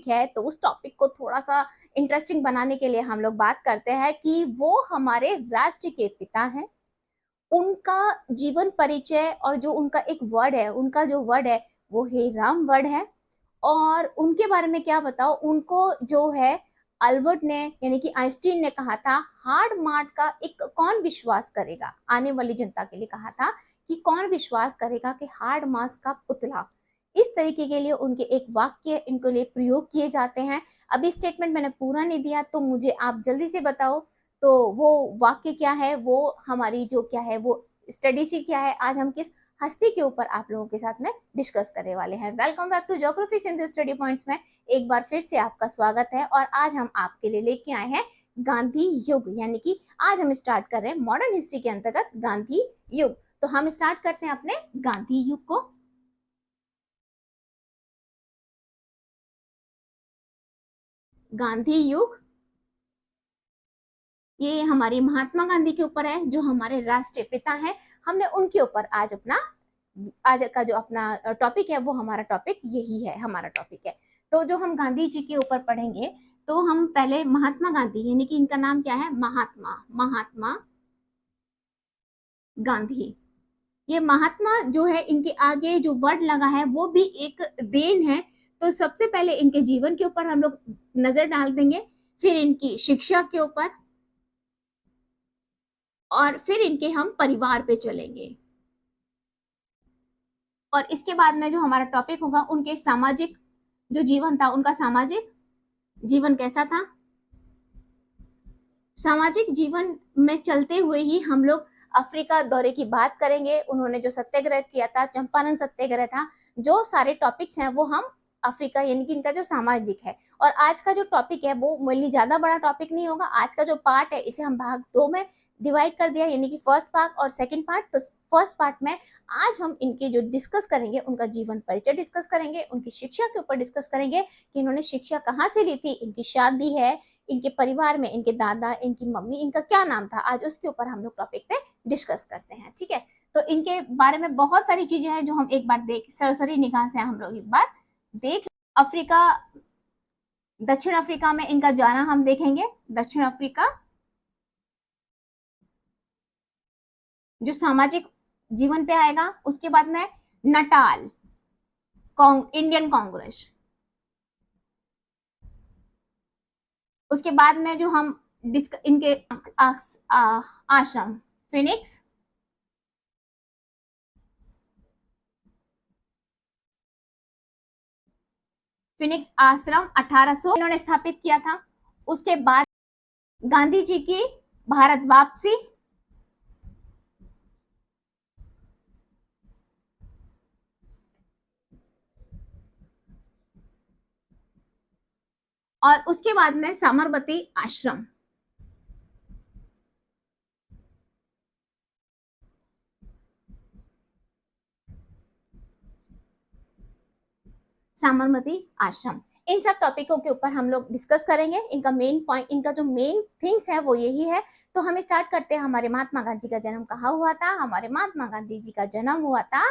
Topic है, तो उस टॉपिक को थोड़ा सा इंटरेस्टिंग बनाने के लिए हम लोग बात करते हैं कि वो हमारे राष्ट्र के पिता हैं, उनका जीवन परिचय और जो उनका एक वर्ड है, उनका जो वर्ड है वो हे राम वर्ड है। और उनके बारे में क्या बताओ, उनको जो है अल्बर्ट ने यानी कि आइंस्टीन ने कहा था हार्ड मार्ट का एक कौन विश्वास करेगा, आने वाली जनता के लिए कहा था कि कौन विश्वास करेगा कि हार्ड मास का पुतला, इस तरीके के लिए उनके एक वाक्य इनके लिए प्रयोग किए जाते हैं। अभी स्टेटमेंट मैंने पूरा नहीं दिया तो मुझे आप जल्दी से बताओ, तो वो वाक्य क्या है, वो हमारी जो क्या है वो स्टडी सी क्या है, आज हम किस हस्ती के ऊपर आप लोगों के साथ में डिस्कस करने वाले हैं। Welcome back to geography Sindhu study points में एक बार फिर से आपका स्वागत है। और आज हम आपके लिए लेके आए हैं गांधी युग, यानी कि आज हम स्टार्ट कर रहे हैं मॉडर्न हिस्ट्री के अंतर्गत गांधी युग। तो हम स्टार्ट करते हैं अपने गांधी युग को। गांधी युग ये हमारे महात्मा गांधी के ऊपर है, जो हमारे राष्ट्रीय पिता हैं। हमने उनके ऊपर आज का जो अपना टॉपिक है वो हमारा टॉपिक यही है, हमारा टॉपिक है। तो जो हम गांधी जी के ऊपर पढ़ेंगे, तो हम पहले महात्मा गांधी यानी कि इनका नाम क्या है, महात्मा महात्मा गांधी। ये महात्मा जो है, इनके आगे जो वर्ड लगा है वो भी एक देन है। तो सबसे पहले इनके जीवन के ऊपर हम लोग नजर डाल देंगे, फिर इनकी शिक्षा के ऊपर, और फिर इनके हम परिवार पे चलेंगे। और इसके बाद में जो हमारा टॉपिक होगा उनके सामाजिक जो जीवन था, उनका सामाजिक जीवन कैसा था। सामाजिक जीवन में चलते हुए ही हम लोग अफ्रीका दौरे की बात करेंगे। उन्होंने जो सत्याग्रह किया था, चंपारण सत्याग्रह था, जो सारे टॉपिक्स हैं वो हम अफ्रीका यानी कि इनका जो सामाजिक है। और आज का जो टॉपिक है वो मेनली ज्यादा बड़ा टॉपिक नहीं होगा। आज का जो पार्ट है इसे हम भाग 2 में डिवाइड कर दिया, यानी कि फर्स्ट पार्ट और सेकंड पार्ट। तो फर्स्ट पार्ट में आज हम इनके जो डिस्कस करेंगे, उनका जीवन परिचय डिस्कस करेंगे, उनकी शिक्षा के ऊपर डिस्कस करेंगे कि इन्होंने शिक्षा कहाँ से ली थी, इनकी शादी है, इनके परिवार में इनके दादा, इनकी मम्मी, इनका क्या नाम था, आज उसके ऊपर हम लोग टॉपिक पे डिस्कस करते हैं। ठीक है, तो इनके बारे में बहुत सारी चीजें हैं जो हम एक बार देख सरसरी निगाह से हम लोग एक बार देख। अफ्रीका, दक्षिण अफ्रीका में इनका जाना हम देखेंगे। दक्षिण अफ्रीका जो सामाजिक जीवन पे आएगा, उसके बाद में नटाल इंडियन कांग्रेस, उसके बाद में जो हम इनके आश्रम फिनिक्स, फिनिक्स आश्रम 1800 इन्होंने स्थापित किया था। उसके बाद गांधी जी की भारत वापसी, और उसके बाद में साबरमती आश्रम। साबरमती आश्रम, इन सब टॉपिकों के ऊपर हम लोग डिस्कस करेंगे। इनका मेन पॉइंट, इनका जो मेन थिंग्स है वो यही है। तो हम स्टार्ट करते हैं। हमारे महात्मा गांधी का जन्म कहाँ हुआ था। हमारे महात्मा गांधी जी का जन्म हुआ था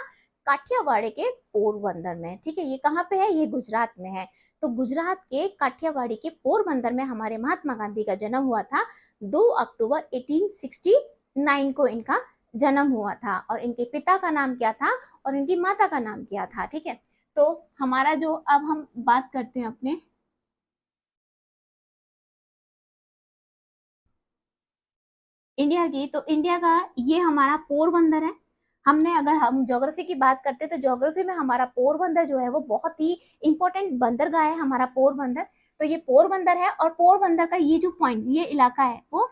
काठियावाड़ के पोरबंदर में। ठीक है, ये कहाँ पे है, ये गुजरात में है। तो गुजरात के काठियावाड़ी के पोरबंदर में हमारे महात्मा गांधी का जन्म हुआ था। 2 अक्टूबर 1869 को इनका जन्म हुआ था। और इनके पिता का नाम क्या था और इनकी माता का नाम क्या था। ठीक है, तो हमारा जो अब हम बात करते हैं अपने इंडिया की, तो इंडिया का ये हमारा पोरबंदर है। हमने अगर हम ज्योग्राफी की बात करते हैं तो ज्योग्राफी में हमारा पोरबंदर जो है वो बहुत ही इंपॉर्टेंट बंदरगाह है हमारा पोरबंदर। तो ये पोरबंदर है, और पोरबंदर का ये जो पॉइंट, ये इलाका है वो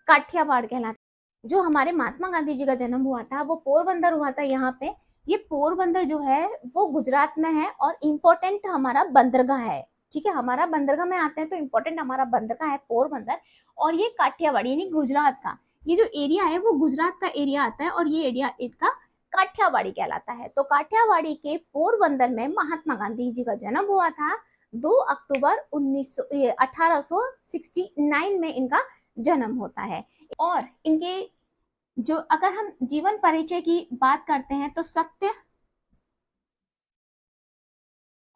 काठियावाड़ कहलाता है। जो हमारे महात्मा गांधी जी का जन्म हुआ था वो पोरबंदर हुआ था यहाँ पे। ये पोरबंदर जो है वो गुजरात में है और इम्पोर्टेंट हमारा बंदरगाह है। ठीक है, हमारा बंदरगाह में आते हैं तो इम्पोर्टेंट हमारा बंदरगाह है पोरबंदर। और ये काठियावाड़ी यानी गुजरात का ये जो एरिया है वो गुजरात का एरिया आता है, और ये एरिया इसका काठियावाड़ी कहलाता है। तो काठियावाड़ी के पोरबंदर में महात्मा गांधी जी का जन्म हुआ था। 2 अक्टूबर 1869 में इनका जन्म होता है। और इनके जो अगर हम जीवन परिचय की बात करते हैं तो सत्य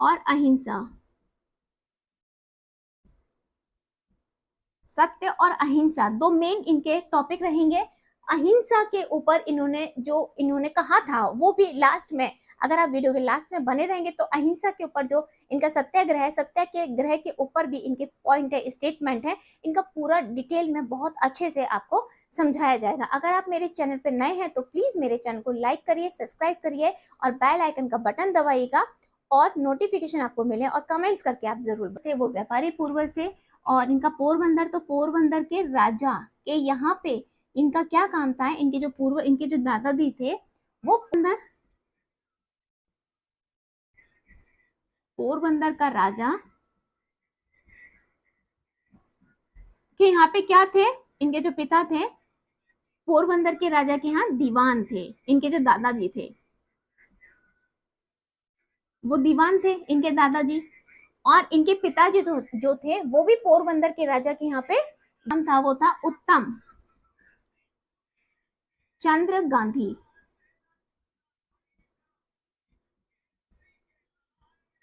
और अहिंसा, सत्य और अहिंसा, दो मेन इनके टॉपिक रहेंगे। अहिंसा के ऊपर इन्होंने कहा था वो भी लास्ट में, अगर आप वीडियो के लास्ट में बने रहेंगे तो अहिंसा के ऊपर जो इनका सत्याग्रह है, सत्याग्रह के ऊपर भी इनके पॉइंट है, स्टेटमेंट है, इनका पूरा डिटेल में बहुत अच्छे से आपको समझाया जाएगा। अगर आप मेरे चैनल पे नए हैं तो प्लीज मेरे चैनल को लाइक करिए, सब्सक्राइब करिए और बेल आइकन का बटन दबाइएगा और नोटिफिकेशन आपको मिले, और कमेंट्स करके आप जरूर बताइए। वो व्यापारी पूर्वज थे और इनका पोरबंदर, तो पोरबंदर के राजा के यहाँ पे इनका क्या काम था, इनके जो दादाजी थे वो पोरबंदर का राजा के यहाँ पे क्या थे, इनके जो पिता थे पोरबंदर के राजा के यहाँ दीवान थे। इनके जो दादाजी थे वो दीवान थे, इनके दादाजी। और इनके पिताजी जो थे वो भी पोरबंदर के राजा के यहाँ पे नाम था, वो था उत्तम चंद्र गांधी।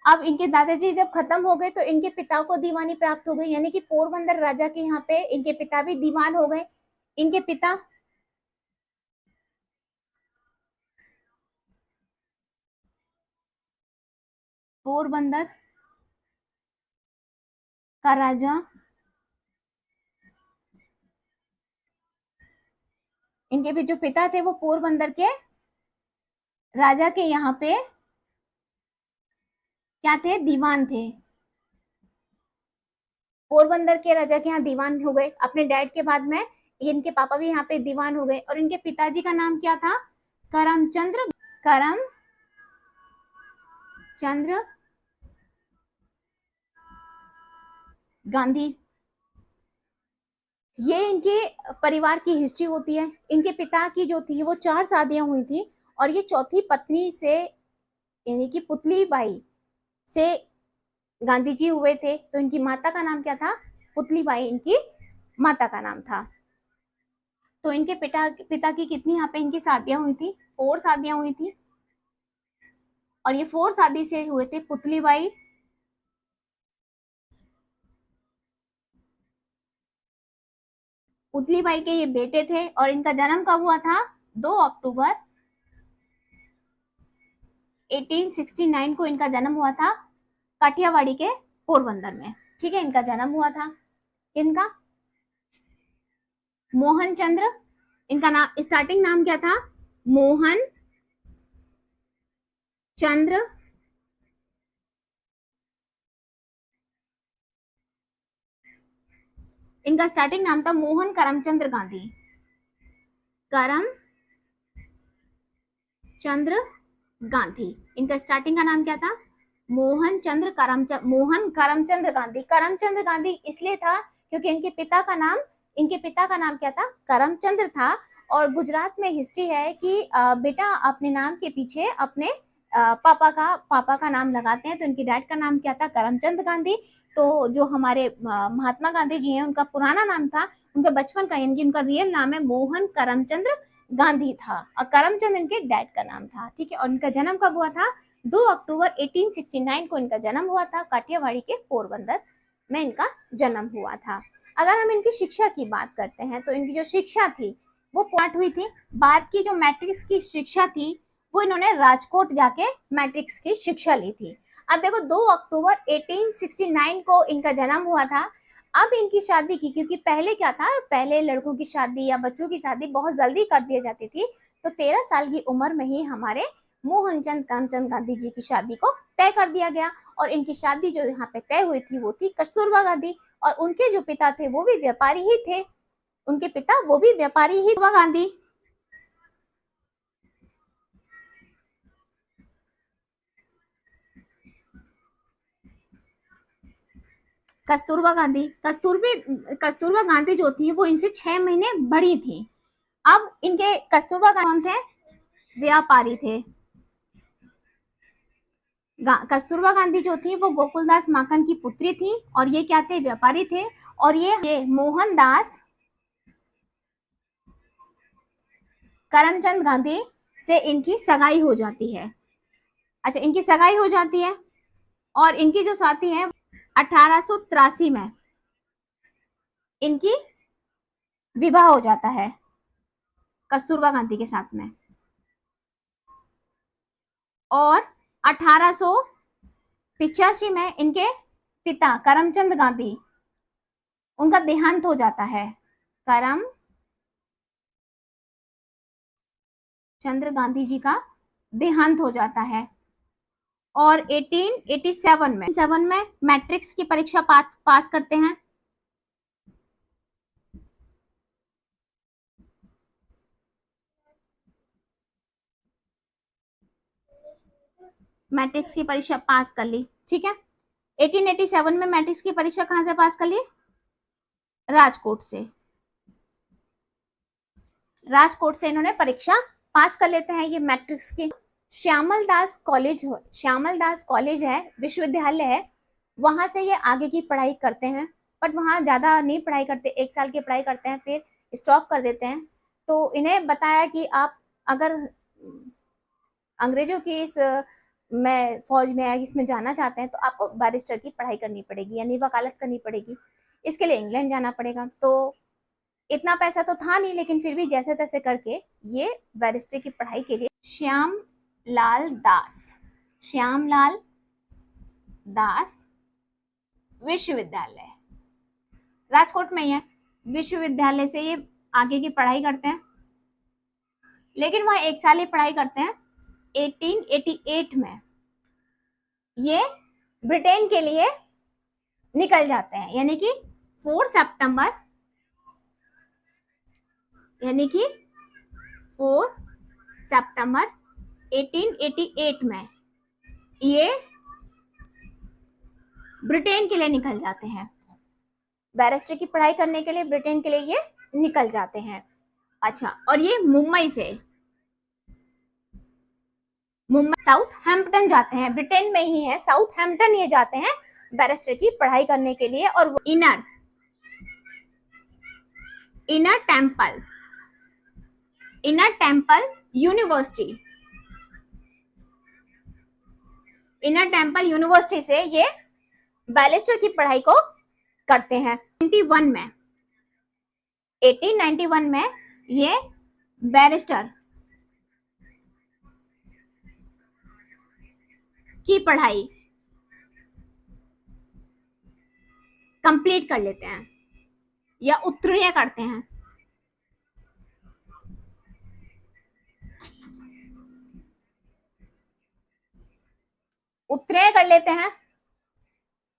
अब इनके दादाजी जब खत्म हो गए तो इनके पिता को दीवानी प्राप्त हो गई, यानी कि पोरबंदर राजा के यहाँ पे इनके पिता भी दीवान हो गए। इनके पिता पोरबंदर का राजा, इनके भी जो पिता थे वो पोरबंदर के राजा के यहाँ पे क्या थे, दीवान थे। पोरबंदर के राजा के यहाँ दीवान हो गए अपने डैड के बाद में, इनके पापा भी यहाँ पे दीवान हो गए। और इनके पिताजी का नाम क्या था, करमचंद्र गांधी। ये इनके परिवार की हिस्ट्री होती है। इनके पिता की जो थी वो 4 शादियां हुई थी और ये चौथी पत्नी से, यानी कि पुतली बाई से गांधी जी हुए थे। तो इनकी माता का नाम क्या था, पुतली बाई इनकी माता का नाम था। तो इनके पिता की कितनी यहाँ पे इनकी शादियां हुई थी, 4 शादियां हुई थी। और ये 4 शादी से हुए थे पुतली बाई, पुतली बाई के ये बेटे थे। और इनका जन्म कब हुआ था, 2 अक्टूबर 1869 को इनका जन्म हुआ था काठियावाड़ी के पोरबंदर में। ठीक है, इनका जन्म हुआ था। इनका मोहन चंद्र, इनका नाम स्टार्टिंग नाम क्या था, मोहन चंद्र इनका स्टार्टिंग नाम था मोहन करमचंद्र गांधी, करमचंद्र गांधी। इनका स्टार्टिंग का नाम क्या था, मोहन करमचंद्र गांधी। करमचंद्र गांधी इसलिए था क्योंकि इनके पिता का नाम क्या था, करमचंद्र था। और गुजरात में हिस्ट्री है कि बेटा अपने नाम के पीछे अपने पापा का नाम लगाते हैं। तो इनके डैड का नाम क्या था, करमचंद गांधी। तो जो हमारे महात्मा गांधी जी हैं उनका पुराना नाम था, उनका बचपन का यानी कि उनका रियल नाम है मोहन करमचंद्र गांधी था और करमचंद इनके डैड का नाम था। ठीक है, और इनका जन्म कब हुआ था, 2 अक्टूबर 1869 को इनका जन्म हुआ था, काठियावाड़ी के पोरबंदर में इनका जन्म हुआ था। अगर हम इनकी शिक्षा की बात करते हैं तो इनकी जो शिक्षा थी वो पार्ट हुई थी। बाद की जो मैट्रिक्स की शिक्षा थी वो इन्होंने राजकोट जाके मैट्रिक्स की शिक्षा ली थी। अब देखो 2 अक्टूबर 1869 को इनका जन्म हुआ था। अब इनकी शादी की, क्योंकि पहले क्या था, पहले लड़कों की शादी या बच्चों की शादी बहुत जल्दी कर दी जाती थी। तो 13 साल की उम्र में ही हमारे मोहनचंद करमचंद गांधी जी की शादी को तय कर दिया गया। और इनकी शादी जो यहाँ पे तय हुई थी वो थी कस्तूरबा गांधी, और उनके जो पिता थे वो भी व्यापारी ही थे। उनके पिता वो भी व्यापारी ही, गांधी, कस्तूरबा गांधी जो थी वो इनसे 6 महीने बड़ी थी। अब इनके कस्तूरबा गांधी थे, व्यापारी थे। कस्तूरबा गांधी जो थी वो गोकुलदास माखन की पुत्री थी और ये क्या थे, व्यापारी थे। और ये मोहनदास करमचंद गांधी से इनकी सगाई हो जाती है। अच्छा, इनकी सगाई हो जाती है और इनकी जो शादी है 1883 में इनकी विवाह हो जाता है कस्तूरबा गांधी के साथ में। और 1885 में इनके पिता करमचंद गांधी, उनका देहांत हो जाता है। करमचंद गांधी जी का देहांत हो जाता है। और 1887 में मैट्रिक्स की परीक्षा पास करते हैं। मैट्रिक्स की परीक्षा पास कर ली, ठीक है। 1887 में मैट्रिक्स की परीक्षा कहां से पास कर ली? राजकोट से। राजकोट से इन्होंने परीक्षा पास कर लेते हैं ये मैट्रिक्स की। श्यामल दास कॉलेज है, विश्वविद्यालय है, वहां से ये आगे की पढ़ाई करते हैं। बट वहां ज्यादा नहीं पढ़ाई करते, 1 साल की पढ़ाई करते हैं फिर स्टॉप कर देते हैं। तो इन्हें बताया कि आप अगर अंग्रेजों की इस में फौज में इसमें जाना चाहते हैं तो आपको बैरिस्टर की पढ़ाई करनी पड़ेगी, यानी वकालत करनी पड़ेगी। इसके लिए इंग्लैंड जाना पड़ेगा। तो इतना पैसा तो था नहीं, लेकिन फिर भी जैसे तैसे करके ये बैरिस्टर की पढ़ाई के लिए श्यामलाल दास विश्वविद्यालय, राजकोट में ही है, विश्वविद्यालय से ये आगे की पढ़ाई करते हैं। लेकिन वहां 1 साल ही पढ़ाई करते हैं। 1888 में ये ब्रिटेन के लिए निकल जाते हैं, यानी कि 4 सितंबर 1888 में ये ब्रिटेन के लिए निकल जाते हैं। बैरिस्टर की पढ़ाई करने के लिए ब्रिटेन के लिए ये निकल जाते हैं। अच्छा, और ये मुंबई साउथहैम्पटन जाते हैं, ब्रिटेन में ही है, साउथहैम्पटन ये जाते हैं बैरिस्टर की पढ़ाई करने के लिए। और वो इनर टेम्पल यूनिवर्सिटी से ये बैरिस्टर की पढ़ाई को करते हैं। 1891 में ये बैरिस्टर की पढ़ाई कंप्लीट कर लेते हैं या उत्तीर्ण करते हैं। उत्तीर्ण कर लेते हैं।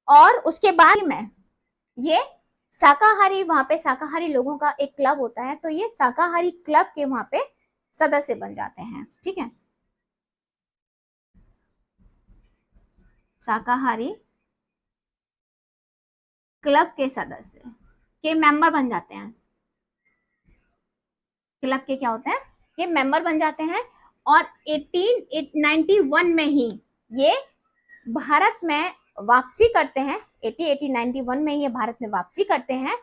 और उसके बाद में ये शाकाहारी, वहां पे शाकाहारी लोगों का एक क्लब होता है, तो ये शाकाहारी क्लब के वहां पे सदस्य बन जाते हैं, ठीक है। शाकाहारी क्लब के सदस्य के मेंबर बन जाते हैं। क्लब के क्या होते हैं? ये मेंबर बन जाते हैं। और 1891 में ही ये भारत में वापसी करते हैं। 1891 में ये भारत में वापसी करते हैं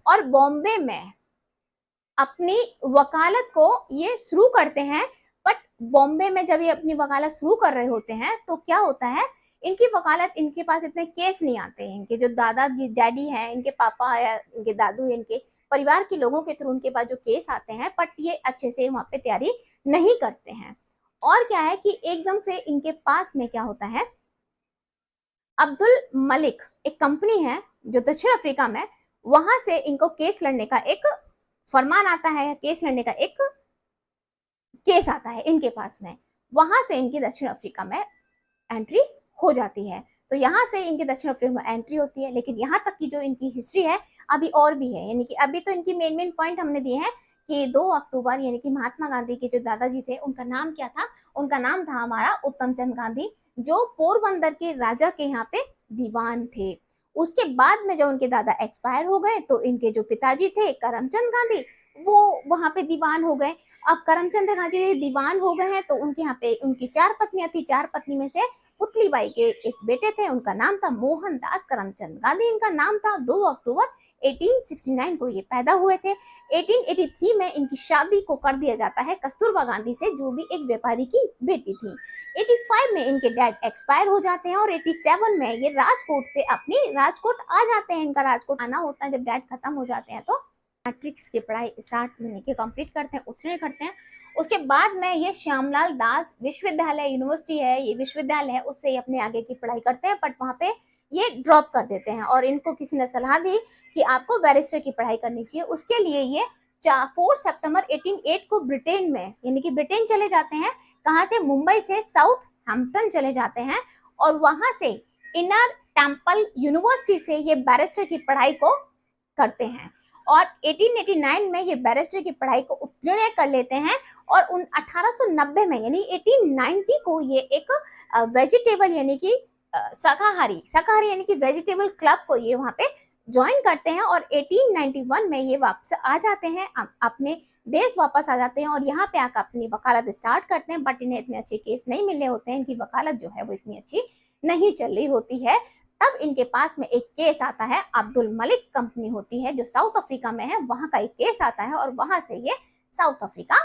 और बॉम्बे में अपनी वकालत को ये शुरू करते हैं। बट बॉम्बे में जब ये अपनी वकालत शुरू कर रहे होते हैं तो क्या होता है, इनकी वकालत, इनके पास इतने केस नहीं आते हैं। इनके जो दादाजी डैडी हैं, इनके पापा या इनके दादू, इनके परिवार के लोगों के थ्रू उनके पास जो केस आते हैं, बट ये अच्छे से वहां पे तैयारी नहीं करते हैं। और क्या है कि एकदम से इनके पास में क्या होता है, अब्दुल मलिक एक कंपनी है जो दक्षिण अफ्रीका में, वहां से इनको केस लड़ने का एक फरमान आता है, केस लड़ने का एक केस आता है इनके पास में। वहां से इनकी दक्षिण अफ्रीका में एंट्री हो जाती है। तो यहाँ से इनकी दक्षिण अफ्रीका में एंट्री होती है। लेकिन यहाँ तक की जो इनकी हिस्ट्री है अभी और भी है, यानी कि अभी तो इनकी मेन पॉइंट हमने दिए हैं कि 2 अक्टूबर, यानी कि महात्मा गांधी के जो दादाजी थे उनका नाम क्या था? उनका नाम था हमारा उत्तम चंद गांधी, जो पोरबंदर के राजा के यहाँ पे दीवान थे। उसके बाद में जब उनके दादा एक्सपायर हो गए तो इनके जो पिताजी थे करमचंद गांधी, वो वहां पे दीवान हो गए। अब करमचंद गांधी दीवान हो गए हैं तो उनके यहाँ पे उनकी 4 पत्नियां थी। 4 पत्नी में से पुतली बाई के एक बेटे थे, उनका नाम था मोहनदास करमचंद गांधी। इनका नाम था 2 अक्टूबर 1869 को ये पैदा हुए थे। 1883 में इनकी शादी को कर दिया जाता है कस्तूरबा गांधी से, जो भी एक व्यापारी की बेटी थी। 85 में इनके डैड एक्सपायर हो जाते हैं और 87 में ये राजकोट से अपनी राजकोट आ जाते हैं। इनका राजकोट आना होता है जब डैड खत्म हो जाते हैं, तो मैट्रिक्स की पढ़ाई स्टार्ट के कंप्लीट करते हैं, उत्तीर्ण करते हैं। उसके बाद में ये श्यामलाल दास विश्वविद्यालय, यूनिवर्सिटी है, ये विश्वविद्यालय है, उससे ये अपने आगे की पढ़ाई करते हैं, बट वहां पे ये ड्रॉप कर देते हैं और इनको किसी ने सलाह दी कि आपको बैरिस्टर की पढ़ाई करनी चाहिए। उसके लिए ये 4 सितंबर 1808 को ब्रिटेन में, यानी कि ब्रिटेन चले जाते हैं। कहाँ से? मुंबई से साउथ हैम्पटन चले जाते हैं और वहां से इनर टेम्पल यूनिवर्सिटी से ये बैरिस्टर की पढ़ाई को करते हैं और 1889 में ये बैरिस्टर की पढ़ाई को उत्तीर्ण कर लेते हैं और 1890 में यानी 1890 को ये एक वेजिटेबल यानी कि शाकाहारी यानी कि वेजिटेबल क्लब को ये वहां पे ज्वाइन करते हैं और 1891 में ये वापस आ जाते हैं, अपने देश वापस आ जाते हैं और यहाँ पे आकर अपनी वकालत स्टार्ट करते हैं। बट इन्हें इतने अच्छे केस नहीं मिले होते हैं, इनकी वकालत जो है वो इतनी अच्छी नहीं चल रही होती है। तब इनके पास में एक केस आता है, अब्दुल मलिक कंपनी होती है जो साउथ अफ्रीका में है, वहां का एक केस आता है और वहां से ये साउथ अफ्रीका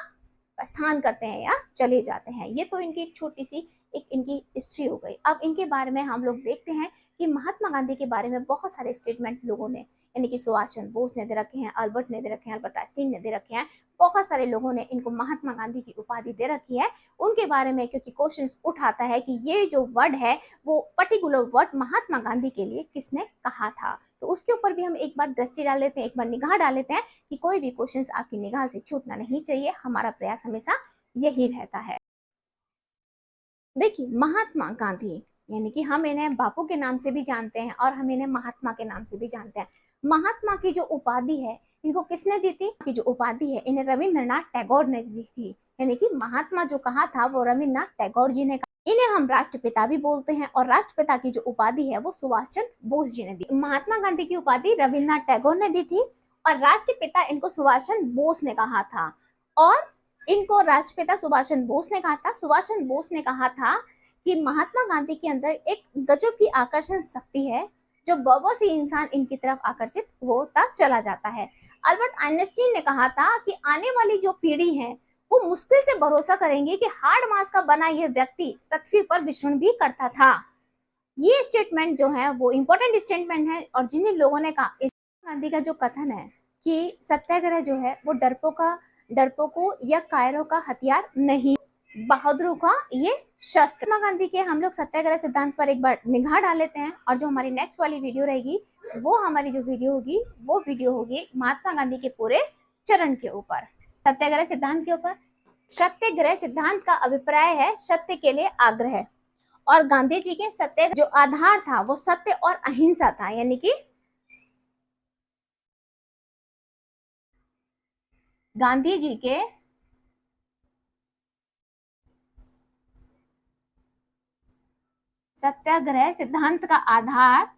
प्रस्थान करते हैं या चले जाते हैं। ये तो इनकी एक छोटी सी एक इनकी हिस्ट्री हो गई। अब इनके बारे में हम लोग देखते हैं कि महात्मा गांधी के बारे में बहुत सारे स्टेटमेंट लोगों ने, यानी कि सुभाष चंद्र बोस ने दे रखे हैं, अल्बर्ट ने दे रखे हैं, अल्बर्ट आइंस्टीन ने दे रखे हैं, बहुत सारे लोगों ने इनको महात्मा गांधी की उपाधि दे रखी है। उनके बारे में क्योंकि क्वेश्चंस उठाता है कि ये जो वर्ड है वो पर्टिकुलर वर्ड महात्मा गांधी के लिए किसने कहा था, तो उसके ऊपर भी हम एक बार दृष्टि डाल लेते हैं, एक बार निगाह डाल लेते हैं कि कोई भी क्वेश्चंस आपकी निगाह से छूटना नहीं चाहिए। हमारा प्रयास हमेशा यही रहता है। देखिए, महात्मा गांधी यानी कि हम इन्हें बापू के नाम से भी जानते हैं और हम इन्हें महात्मा के नाम से भी जानते हैं। महात्मा की जो उपाधि है इनको किसने दी थी? की जो उपाधि है इन्हें रविंद्रनाथ टैगोर ने दी थी, यानी कि महात्मा जो कहा था वो रविंद्रनाथ टैगोर जी ने कहा। इन्हें हम राष्ट्रपिता भी बोलते हैं और राष्ट्रपिता की जो उपाधि है वो सुभाष चंद्र बोस जी ने दी। महात्मा गांधी की उपाधि रविंद्रनाथ टैगोर ने दी थी और राष्ट्रपिता इनको सुभाष चंद्र बोस ने कहा था। और इनको राष्ट्रपिता सुभाष चंद्र बोस ने कहा था। सुभाष चंद्र बोस ने कहा था कि महात्मा गांधी के अंदर एक गजब की आकर्षण शक्ति है, जो बहुत सी इंसान इनकी तरफ आकर्षित होता चला जाता है। अल्बर्ट आइंस्टीन ने कहा था कि आने वाली जो पीढ़ी है वो मुश्किल से भरोसा करेंगे कि हार्ड मास का बना ये व्यक्ति पृथ्वी पर विचरण भी करता था। ये स्टेटमेंट जो है वो इंपॉर्टेंट स्टेटमेंट है और जिन लोगों ने कहा, गांधी का जो कथन है कि सत्याग्रह जो है वो डरपोकों या कायरों का हथियार नहीं, बहादुरों का ये शस्त्र। महात्मा गांधी के हम लोग सत्याग्रह सिद्धांत पर एक बार निगाह डाल लेते हैं और जो हमारी नेक्स्ट वाली वीडियो रहेगी वो हमारी जो वीडियो होगी वो वीडियो होगी महात्मा गांधी के पूरे चरण के ऊपर, सत्याग्रह सिद्धांत के ऊपर। सत्याग्रह सिद्धांत का अभिप्राय है सत्य के लिए आग्रह और गांधी जी के सत्याग्रह जो आधार था वो सत्य और अहिंसा था, यानी कि गांधी जी के सत्याग्रह सिद्धांत का आधार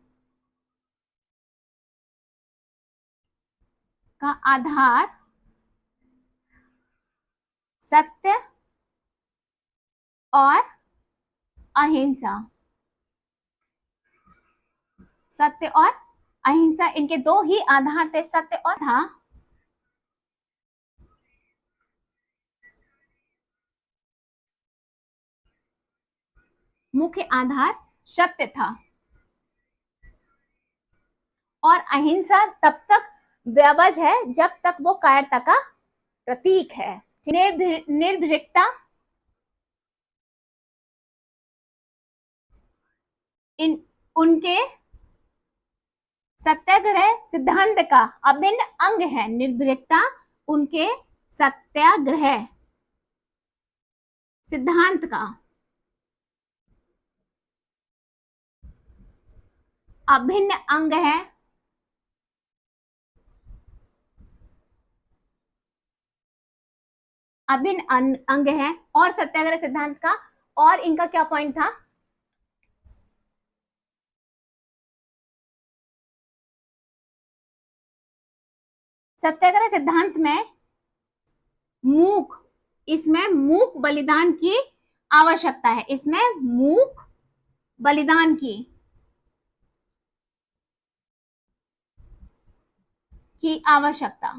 सत्य और अहिंसा, सत्य और अहिंसा इनके दो ही आधार थे, सत्य और था। मुख्य आधार सत्य था और अहिंसा तब तक व्यावज है जब तक वो कायरता का प्रतीक है। निर्भीकता इन उनके सत्याग्रह सिद्धांत का अभिन्न अंग है। निर्भीकता उनके सत्याग्रह सिद्धांत का अभिन्न अंग है। अभिन्न अंग है और सत्याग्रह सिद्धांत का, और इनका क्या पॉइंट था? सत्याग्रह सिद्धांत में इसमें मूक बलिदान की आवश्यकता है, इसमें मूक बलिदान की की आवश्यकता।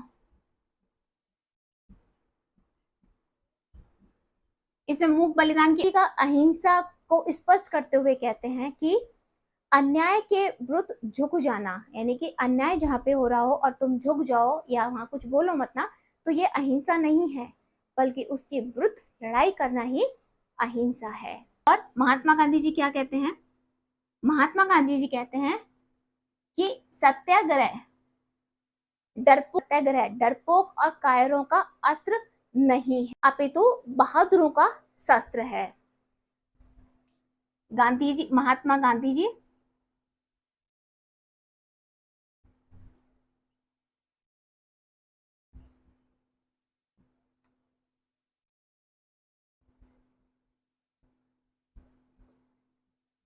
इसमें मूक बलिदान की का अहिंसा को स्पष्ट करते हुए कहते हैं कि अन्याय के विरुद्ध झुक जाना, यानी कि अन्याय जहां पे हो रहा हो और तुम झुक जाओ या वहां कुछ बोलो मत ना, तो ये अहिंसा नहीं है, बल्कि उसके विरुद्ध लड़ाई करना ही अहिंसा है। और महात्मा गांधी जी क्या कहते हैं? महात्मा गांधी जी कहते हैं कि सत्याग्रह डरपोक और कायरों का अस्त्र नहीं है, अपितु बहादुरों का शस्त्र है। गांधी जी, महात्मा गांधी जी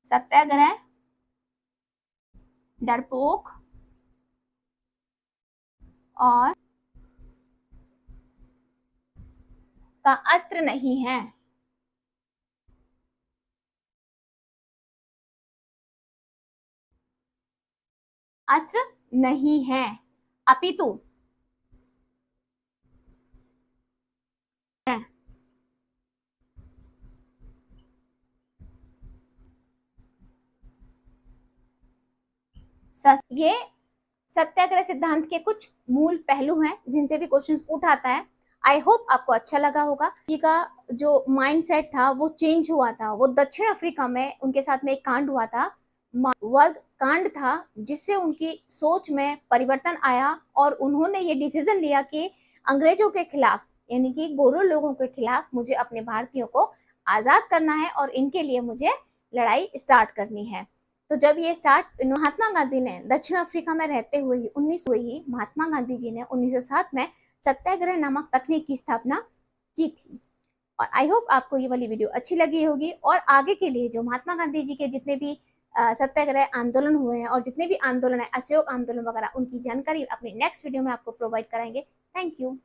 सत्याग्रह डरपोक और का अस्त्र नहीं है। अस्त्र नहीं है, अपितु है। ये सत्याग्रह सिद्धांत के कुछ मूल पहलू हैं जिनसे भी क्वेश्चंस उठाता है। आई होप आपको अच्छा लगा होगा। जी का जो माइंडसेट था वो चेंज हुआ था। वो दक्षिण अफ्रीका में उनके साथ में एक कांड हुआ था, वर्ग कांड था, जिससे उनकी सोच में परिवर्तन आया और उन्होंने ये डिसीजन लिया कि अंग्रेजों के खिलाफ, यानी कि गोरो लोगों के खिलाफ मुझे अपने भारतीयों को आजाद करना है और इनके लिए मुझे लड़ाई स्टार्ट करनी है। तो जब ये स्टार्ट महात्मा गांधी ने दक्षिण अफ्रीका में रहते हुए ही महात्मा गांधी जी ने 1907 में सत्याग्रह नामक तकनीक की स्थापना की थी। और आई होप आपको ये वाली वीडियो अच्छी लगी होगी और आगे के लिए जो महात्मा गांधी जी के जितने भी सत्याग्रह आंदोलन हुए हैं और जितने भी आंदोलन है, असहयोग आंदोलन वगैरह, उनकी जानकारी अपने नेक्स्ट वीडियो में आपको प्रोवाइड कराएंगे। Thank you.